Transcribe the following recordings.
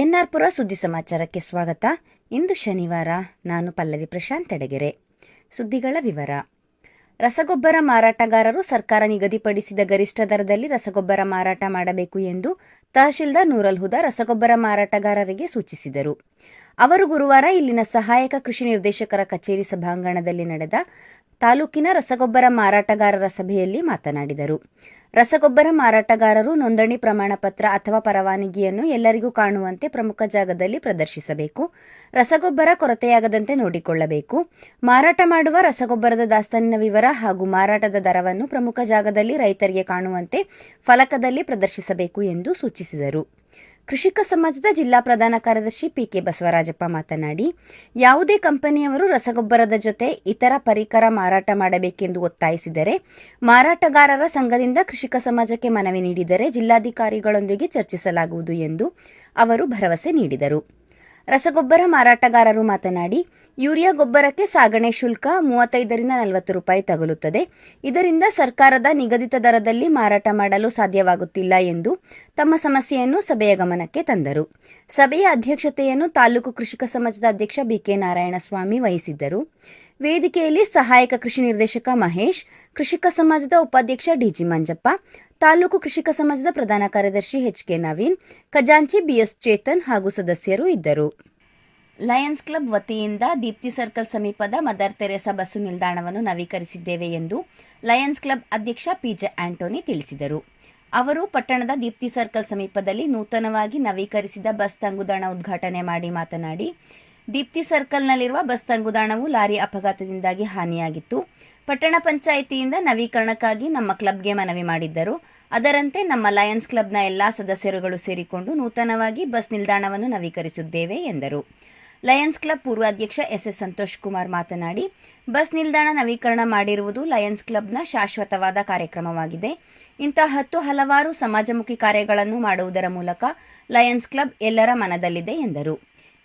ಎನ್ಆರ್ಪುರ ಸುದ್ದಿ ಸಮಾಚಾರಕ್ಕೆ ಸ್ವಾಗತ. ಇಂದು ಶನಿವಾರ. ನಾನು ಪಲ್ಲವಿ ಪ್ರಶಾಂತ್ ಅಡಗೆರೆ. ಸುದ್ದಿಗಳ ವಿವರ. ರಸಗೊಬ್ಬರ ಮಾರಾಟಗಾರರು ಸರ್ಕಾರ ನಿಗದಿಪಡಿಸಿದ ಗರಿಷ್ಠ ದರದಲ್ಲಿ ರಸಗೊಬ್ಬರ ಮಾರಾಟ ಮಾಡಬೇಕು ಎಂದು ತಹಶೀಲ್ದಾರ್ ನೂರುಲ್ ಹುದಾ ರಸಗೊಬ್ಬರ ಮಾರಾಟಗಾರರಿಗೆ ಸೂಚಿಸಿದರು. ಅವರು ಗುರುವಾರ ಇಲ್ಲಿನ ಸಹಾಯಕ ಕೃಷಿ ನಿರ್ದೇಶಕರ ಕಚೇರಿ ಸಭಾಂಗಣದಲ್ಲಿ ನಡೆದ ತಾಲೂಕಿನ ರಸಗೊಬ್ಬರ ಮಾರಾಟಗಾರರ ಸಭೆಯಲ್ಲಿ ಮಾತನಾಡಿದರು. ರಸಗೊಬ್ಬರ ಮಾರಾಟಗಾರರು ನೋಂದಣಿ ಪ್ರಮಾಣಪತ್ರ ಅಥವಾ ಪರವಾನಗಿಯನ್ನು ಎಲ್ಲರಿಗೂ ಕಾಣುವಂತೆ ಪ್ರಮುಖ ಜಾಗದಲ್ಲಿ ಪ್ರದರ್ಶಿಸಬೇಕು. ರಸಗೊಬ್ಬರ ಕೊರತೆಯಾಗದಂತೆ ನೋಡಿಕೊಳ್ಳಬೇಕು. ಮಾರಾಟ ಮಾಡುವ ರಸಗೊಬ್ಬರದ ದಾಸ್ತಾನಿನ ವಿವರ ಹಾಗೂ ಮಾರಾಟದ ದರವನ್ನು ಪ್ರಮುಖ ಜಾಗದಲ್ಲಿ ರೈತರಿಗೆ ಕಾಣುವಂತೆ ಫಲಕದಲ್ಲಿ ಪ್ರದರ್ಶಿಸಬೇಕು ಎಂದು ಸೂಚಿಸಿದರು. ಕೃಷಿಕ ಸಮಾಜದ ಜಿಲ್ಲಾ ಪ್ರಧಾನ ಕಾರ್ಯದರ್ಶಿ ಪಿಕೆ ಬಸವರಾಜಪ್ಪ ಮಾತನಾಡಿ, ಯಾವುದೇ ಕಂಪನಿಯವರು ರಸಗೊಬ್ಬರದ ಜೊತೆ ಇತರ ಪರಿಕರ ಮಾರಾಟ ಮಾಡಬೇಕೆಂದು ಒತ್ತಾಯಿಸಿದರೆ ಮಾರಾಟಗಾರರ ಸಂಘದಿಂದ ಕೃಷಿಕ ಸಮಾಜಕ್ಕೆ ಮನವಿ ನೀಡಿದರೆ ಜಿಲ್ಲಾಧಿಕಾರಿಗಳೊಂದಿಗೆ ಚರ್ಚಿಸಲಾಗುವುದು ಎಂದು ಅವರು ಭರವಸೆ ನೀಡಿದರು. ರಸಗೊಬ್ಬರ ಮಾರಾಟಗಾರರು ಮಾತನಾಡಿ, ಯೂರಿಯಾ ಗೊಬ್ಬರಕ್ಕೆ ಸಾಗಣೆ ಶುಲ್ಕ 35ರಿಂದ 40 ರೂಪಾಯಿ ತಗುಲುತ್ತದೆ. ಇದರಿಂದ ಸರ್ಕಾರದ ನಿಗದಿತ ದರದಲ್ಲಿ ಮಾರಾಟ ಮಾಡಲು ಸಾಧ್ಯವಾಗುತ್ತಿಲ್ಲ ಎಂದು ತಮ್ಮ ಸಮಸ್ಯೆಯನ್ನು ಸಭೆಯ ಗಮನಕ್ಕೆ ತಂದರು. ಸಭೆಯ ಅಧ್ಯಕ್ಷತೆಯನ್ನು ತಾಲೂಕು ಕೃಷಿಕ ಸಮಾಜದ ಅಧ್ಯಕ್ಷ ಬಿಕೆ ನಾರಾಯಣಸ್ವಾಮಿ ವಹಿಸಿದ್ದರು. ವೇದಿಕೆಯಲ್ಲಿ ಸಹಾಯಕ ಕೃಷಿ ನಿರ್ದೇಶಕ ಮಹೇಶ್, ಕೃಷಿಕ ಸಮಾಜದ ಉಪಾಧ್ಯಕ್ಷ ಡಿಜಿ ಮಂಜಪ್ಪ, ತಾಲೂಕು ಕೃಷಿಕ ಸಮಾಜದ ಪ್ರಧಾನ ಕಾರ್ಯದರ್ಶಿ ಎಚ್ಕೆ ನವೀನ್, ಖಜಾಂಚಿ ಬಿಎಸ್ ಚೇತನ್ ಹಾಗೂ ಸದಸ್ಯರು ಇದ್ದರು. ಲಯನ್ಸ್ ಕ್ಲಬ್ ವತಿಯಿಂದ ದೀಪ್ತಿ ಸರ್ಕಲ್ ಸಮೀಪದ ಮದರ್ ತೆರೇಸಾ ಬಸ್ಸು ನಿಲ್ದಾಣವನ್ನು ನವೀಕರಿಸಿದ್ದೇವೆ ಎಂದು ಲಯನ್ಸ್ ಕ್ಲಬ್ ಅಧ್ಯಕ್ಷ ಪಿಜೆ ಆಂಟೋನಿ ತಿಳಿಸಿದರು. ಅವರು ಪಟ್ಟಣದ ದೀಪ್ತಿ ಸರ್ಕಲ್ ಸಮೀಪದಲ್ಲಿ ನೂತನವಾಗಿ ನವೀಕರಿಸಿದ ಬಸ್ ತಂಗುದಾಣ ಉದ್ಘಾಟನೆ ಮಾಡಿ ಮಾತನಾಡಿ, ದೀಪ್ತಿ ಸರ್ಕಲ್ನಲ್ಲಿರುವ ಬಸ್ ತಂಗುದಾಣವು ಲಾರಿ ಅಪಘಾತದಿಂದಾಗಿ ಹಾನಿಯಾಗಿತ್ತು. ಪಟ್ಟಣ ಪಂಚಾಯಿತಿಯಿಂದ ನವೀಕರಣಕ್ಕಾಗಿ ನಮ್ಮ ಕ್ಲಬ್ಗೆ ಮನವಿ ಮಾಡಿದ್ದರು. ಅದರಂತೆ ನಮ್ಮ ಲಯನ್ಸ್ ಕ್ಲಬ್ನ ಎಲ್ಲಾ ಸದಸ್ಯರುಗಳು ಸೇರಿಕೊಂಡು ನೂತನವಾಗಿ ಬಸ್ ನಿಲ್ದಾಣವನ್ನು ನವೀಕರಿಸಿದ್ದೇವೆ ಎಂದರು. ಲಯನ್ಸ್ ಕ್ಲಬ್ ಪೂರ್ವಾಧ್ಯಕ್ಷ ಎಸ್ ಸಂತೋಷ್ ಕುಮಾರ್ ಮಾತನಾಡಿ, ಬಸ್ ನಿಲ್ದಾಣ ನವೀಕರಣ ಮಾಡಿರುವುದು ಲಯನ್ಸ್ ಕ್ಲಬ್ನ ಶಾಶ್ವತವಾದ ಕಾರ್ಯಕ್ರಮವಾಗಿದೆ. ಇಂತಹ ಹಲವಾರು ಸಮಾಜಮುಖಿ ಕಾರ್ಯಗಳನ್ನು ಮಾಡುವುದರ ಮೂಲಕ ಲಯನ್ಸ್ ಕ್ಲಬ್ ಎಲ್ಲರ ಮನದಲ್ಲಿದೆ ಎಂದರು.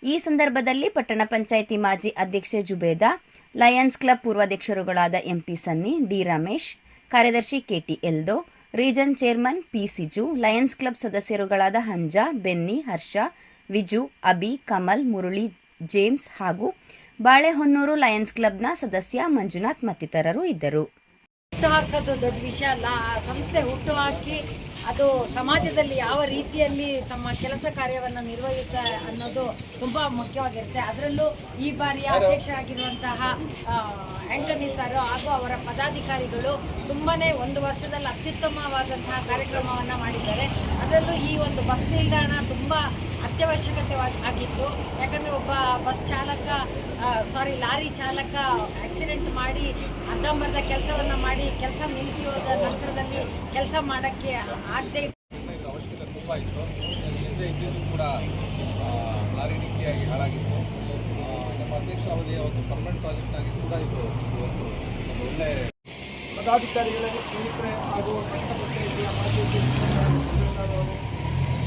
ಈ ಸಂದರ್ಭದಲ್ಲಿ ಪಟ್ಟಣ ಪಂಚಾಯಿತಿ ಮಾಜಿ ಅಧ್ಯಕ್ಷೆ ಜುಬೇದಾ, ಲಯನ್ಸ್ ಕ್ಲಬ್ ಪೂರ್ವಾಧ್ಯಕ್ಷರುಗಳಾದ ಎಂಪಿ ಸನ್ನಿ, ಡಿ ರಮೇಶ್, ಕಾರ್ಯದರ್ಶಿ KT Eldho, region chairman P Siju, Lions Club ಸದಸ್ಯರುಗಳಾದ ಹಂಜಾ, ಬೆನ್ನಿ, ಹರ್ಷ, ವಿಜು, ಅಬಿ, ಕಮಲ್, ಮುರಳಿ, ಜೇಮ್ಸ್ ಹಾಗೂ ಬಾಳೆಹೊನ್ನೂರು ಲಯನ್ಸ್ ಕ್ಲಬ್ನ ಸದಸ್ಯ ಮಂಜುನಾಥ್ ಮತ್ತಿತರರು ಇದ್ದರು. ಹುಟ್ಟುಹಾಕೋದು ದೊಡ್ಡ ವಿಷಯ ಅಲ್ಲ. ಸಂಸ್ಥೆ ಹುಟ್ಟುಹಾಕಿ ಅದು ಸಮಾಜದಲ್ಲಿ ಯಾವ ರೀತಿಯಲ್ಲಿ ತಮ್ಮ ಕೆಲಸ ಕಾರ್ಯವನ್ನು ನಿರ್ವಹಿಸ ಅನ್ನೋದು ತುಂಬ ಮುಖ್ಯವಾಗಿರುತ್ತೆ. ಅದರಲ್ಲೂ ಈ ಬಾರಿಯ ಅಧ್ಯಕ್ಷರಾಗಿರುವಂತಹ ಆಂಟೋನಿ ಸರ್ ಹಾಗೂ ಅವರ ಪದಾಧಿಕಾರಿಗಳು ತುಂಬನೇ ಒಂದು ವರ್ಷದಲ್ಲಿ ಅತ್ಯುತ್ತಮವಾದಂತಹ ಕಾರ್ಯಕ್ರಮವನ್ನು ಮಾಡಿದ್ದಾರೆ. ಅದರಲ್ಲೂ ಈ ಒಂದು ಬಸ್ ನಿಲ್ದಾಣ ತುಂಬ ಅತ್ಯವಶ್ಯಕತೆ ಆಗಿತ್ತು. ಯಾಕಂದರೆ ಒಬ್ಬ ಲಾರಿ ಚಾಲಕ ಆಕ್ಸಿಡೆಂಟ್ ಮಾಡಿ ಅರ್ಧಂಬರ್ಧ ಕೆಲಸವನ್ನು ಮಾಡಿ ಕೆಲಸ ನಿಲ್ಲಿಸಿ ಹೋದ ನಂತರದಲ್ಲಿ ಕೆಲಸ ಮಾಡೋಕ್ಕೆ ಆಗದೆ ಅವಶ್ಯಕತೆ ತುಂಬ ಇತ್ತು. ಹಿಂದೆ ಇದ್ದಿದ್ದು ಕೂಡ ಲಾರಿ ಡಿಕ್ಕಿಯಾಗಿ ಹಾಳಾಗಿತ್ತು. ನಮ್ಮ ಅಧ್ಯಕ್ಷ ಅವಧಿಯ ಒಂದು ಪರ್ಮನೆಂಟ್ ಪ್ರಾಜೆಕ್ಟ್ ಆಗಿ ಕೂಡ ಇದು ಒಂದು ಒಳ್ಳೆ ಪದಾಧಿಕಾರಿಗಳಿಗೆ ಸ್ನೇಹಿತರೆ ಹಾಗೂ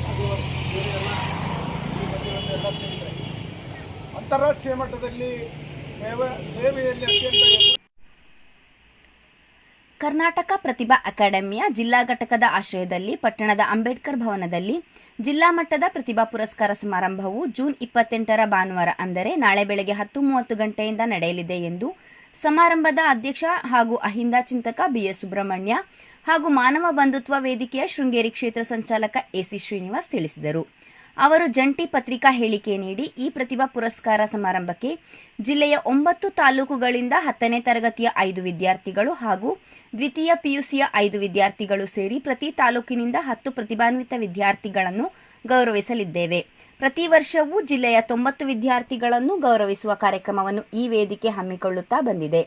ಹಾಗೂ ಬೇರೆಲ್ಲ ಎಲ್ಲ ಸ್ನೇಹಿತರೆ ಅಂತಾರಾಷ್ಟ್ರೀಯ ಮಟ್ಟದಲ್ಲಿ ಸೇವೆಯಲ್ಲಿ ಅತ್ಯಂತ ಕರ್ನಾಟಕ ಪ್ರತಿಭಾ ಅಕಾಡೆಮಿಯ ಜಿಲ್ಲಾ ಘಟಕದ ಆಶ್ರಯದಲ್ಲಿ ಪಟ್ಟಣದ ಅಂಬೇಡ್ಕರ್ ಭವನದಲ್ಲಿ ಜಿಲ್ಲಾ ಮಟ್ಟದ ಪ್ರತಿಭಾ ಪುರಸ್ಕಾರ ಸಮಾರಂಭವು ಜೂನ್ 28ರ ಭಾನುವಾರ ಅಂದರೆ ನಾಳೆ ಬೆಳಗ್ಗೆ 10:30 ಗಂಟೆಯಿಂದ ನಡೆಯಲಿದೆ ಎಂದು ಸಮಾರಂಭದ ಅಧ್ಯಕ್ಷ ಹಾಗೂ ಅಹಿಂದ ಚಿಂತಕ ಬಿಎಸ್ ಸುಬ್ರಹ್ಮಣ್ಯ ಹಾಗೂ ಮಾನವ ಬಂಧುತ್ವ ವೇದಿಕೆಯ ಶೃಂಗೇರಿ ಕ್ಷೇತ್ರ ಸಂಚಾಲಕ ಎಸಿ ಶ್ರೀನಿವಾಸ್ ತಿಳಿಸಿದರು. ಅವರು ಜಂಟಿ ಪತ್ರಿಕಾ ಹೇಳಿಕೆ ನೀಡಿ, ಈ ಪ್ರತಿಭಾ ಪುರಸ್ಕಾರ ಸಮಾರಂಭಕ್ಕೆ ಜಿಲ್ಲೆಯ 9 ತಾಲೂಕುಗಳಿಂದ 10ನೇ ತರಗತಿಯ 5 ವಿದ್ಯಾರ್ಥಿಗಳು ಹಾಗೂ ದ್ವಿತೀಯ ಪಿಯುಸಿಯ 5 ವಿದ್ಯಾರ್ಥಿಗಳು ಸೇರಿ ಪ್ರತಿ ತಾಲೂಕಿನಿಂದ 10 ಪ್ರತಿಭಾನ್ವಿತ ವಿದ್ಯಾರ್ಥಿಗಳನ್ನು ಗೌರವಿಸಲಿದ್ದೇವೆ. ಪ್ರತಿ ವರ್ಷವೂ ಜಿಲ್ಲೆಯ 90 ವಿದ್ಯಾರ್ಥಿಗಳನ್ನು ಗೌರವಿಸುವ ಕಾರ್ಯಕ್ರಮವನ್ನು ಈ ವೇದಿಕೆ ಹಮ್ಮಿಕೊಳ್ಳುತ್ತಾ ಬಂದಿದೆ.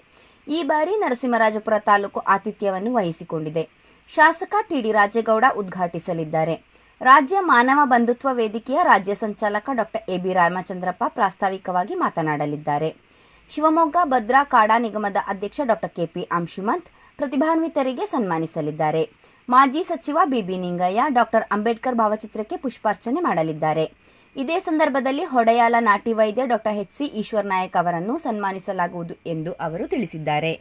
ಈ ಬಾರಿ ನರಸಿಂಹರಾಜಪುರ ತಾಲೂಕು ಆತಿಥ್ಯವನ್ನು ವಹಿಸಿಕೊಂಡಿದೆ. ಶಾಸಕ ಟಿಡಿ ರಾಜೇಗೌಡ ಉದ್ಘಾಟಿಸಲಿದ್ದಾರೆ. ರಾಜ್ಯ ಮಾನವ ಬಂಧುತ್ವ ವೇದಿಕೆಯ ರಾಜ್ಯ ಸಂಚಾಲಕ ಡಾಕ್ಟರ್ ಎಬಿ ರಾಮಚಂದ್ರಪ್ಪ ಪ್ರಾಸ್ತಾವಿಕವಾಗಿ ಮಾತನಾಡಲಿದ್ದಾರೆ. ಶಿವಮೊಗ್ಗ ಭದ್ರಾ ಕಾಡಾ ನಿಗಮದ ಅಧ್ಯಕ್ಷ ಡಾಕ್ಟರ್ ಕೆಪಿ ಅಂಶುಮಂತ್ ಪ್ರತಿಭಾನ್ವಿತರಿಗೆ ಸನ್ಮಾನಿಸಲಿದ್ದಾರೆ. ಮಾಜಿ ಸಚಿವ ಬಿಬಿ ನಿಂಗಯ್ಯ ಡಾಕ್ಟರ್ ಅಂಬೇಡ್ಕರ್ ಭಾವಚಿತ್ರಕ್ಕೆ ಪುಷ್ಪಾರ್ಚನೆ ಮಾಡಲಿದ್ದಾರೆ. ಇದೇ ಸಂದರ್ಭದಲ್ಲಿ ಹೊಡೆಯಾಲ ನಾಟಿ ವೈದ್ಯ ಡಾಕ್ಟರ್ ಎಚ್.ಸಿ. ಈಶ್ವರ್ ನಾಯಕ್ ಅವರನ್ನು ಸನ್ಮಾನಿಸಲಾಗುವುದು ಎಂದು ಅವರು ತಿಳಿಸಿದ್ದಾರೆ.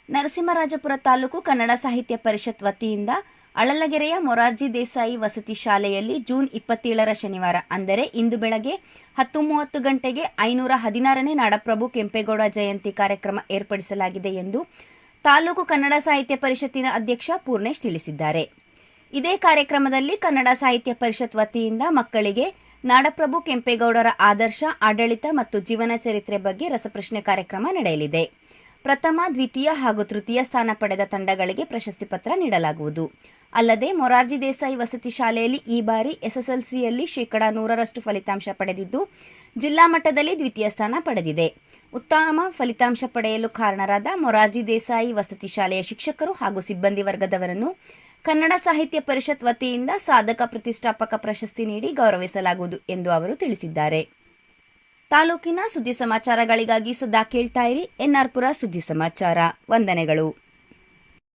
ನರಸಿಂಹರಾಜಪುರ ತಾಲೂಕು ಕನ್ನಡ ಸಾಹಿತ್ಯ ಪರಿಷತ್ ವತಿಯಿಂದ ಅಳಲಗೆರೆಯ ಮೊರಾರ್ಜಿ ದೇಸಾಯಿ ವಸತಿ ಶಾಲೆಯಲ್ಲಿ ಜೂನ್ 27ರ ಶನಿವಾರ ಅಂದರೆ ಇಂದು ಬೆಳಗ್ಗೆ 10:30 ಗಂಟೆಗೆ 516ನೇ ನಾಡಪ್ರಭು ಕೆಂಪೇಗೌಡ ಜಯಂತಿ ಕಾರ್ಯಕ್ರಮ ಏರ್ಪಡಿಸಲಾಗಿದೆ ಎಂದು ತಾಲೂಕು ಕನ್ನಡ ಸಾಹಿತ್ಯ ಪರಿಷತ್ತಿನ ಅಧ್ಯಕ್ಷ ಪೂರ್ಣೇಶ್ ತಿಳಿಸಿದ್ದಾರೆ. ಇದೇ ಕಾರ್ಯಕ್ರಮದಲ್ಲಿ ಕನ್ನಡ ಸಾಹಿತ್ಯ ಪರಿಷತ್ ವತಿಯಿಂದ ಮಕ್ಕಳಿಗೆ ನಾಡಪ್ರಭು ಕೆಂಪೇಗೌಡರ ಆದರ್ಶ, ಆಡಳಿತ ಮತ್ತು ಜೀವನ ಚರಿತ್ರೆ ಬಗ್ಗೆ ರಸಪ್ರಶ್ನೆ ಕಾರ್ಯಕ್ರಮ ನಡೆಯಲಿದೆ. ಪ್ರಥಮ, ದ್ವಿತೀಯ ಹಾಗೂ ತೃತೀಯ ಸ್ಥಾನ ಪಡೆದ ತಂಡಗಳಿಗೆ ಪ್ರಶಸ್ತಿ ಪತ್ರ ನೀಡಲಾಗುವುದು. ಅಲ್ಲದೆ ಮೊರಾರ್ಜಿ ದೇಸಾಯಿ ವಸತಿ ಶಾಲೆಯಲ್ಲಿ ಈ ಬಾರಿ ಎಸ್ಎಸ್ಎಲ್ಸಿಯಲ್ಲಿ 100% ಫಲಿತಾಂಶ ಪಡೆದಿದ್ದು ಜಿಲ್ಲಾ ಮಟ್ಟದಲ್ಲಿ ದ್ವಿತೀಯ ಸ್ಥಾನ ಪಡೆದಿದೆ. ಉತ್ತಮ ಫಲಿತಾಂಶ ಪಡೆಯಲು ಕಾರಣರಾದ ಮೊರಾರ್ಜಿ ದೇಸಾಯಿ ವಸತಿ ಶಾಲೆಯ ಶಿಕ್ಷಕರು ಹಾಗೂ ಸಿಬ್ಬಂದಿ ವರ್ಗದವರನ್ನು ಕನ್ನಡ ಸಾಹಿತ್ಯ ಪರಿಷತ್ ವತಿಯಿಂದ ಸಾಧಕ ಪ್ರತಿಷ್ಠಾಪಕ ಪ್ರಶಸ್ತಿ ನೀಡಿ ಗೌರವಿಸಲಾಗುವುದು ಎಂದು ಅವರು ತಿಳಿಸಿದ್ದಾರೆ. ತಾಲೂಕಿನ ಸುದ್ದಿ ಸಮಾಚಾರಗಳಿಗಾಗಿ ಸದಾ ಕೇಳ್ತಾ ಇರಿ ಎನ್ಆರ್ ಪುರ ಸುದ್ದಿ ಸಮಾಚಾರ. ವಂದನೆಗಳು.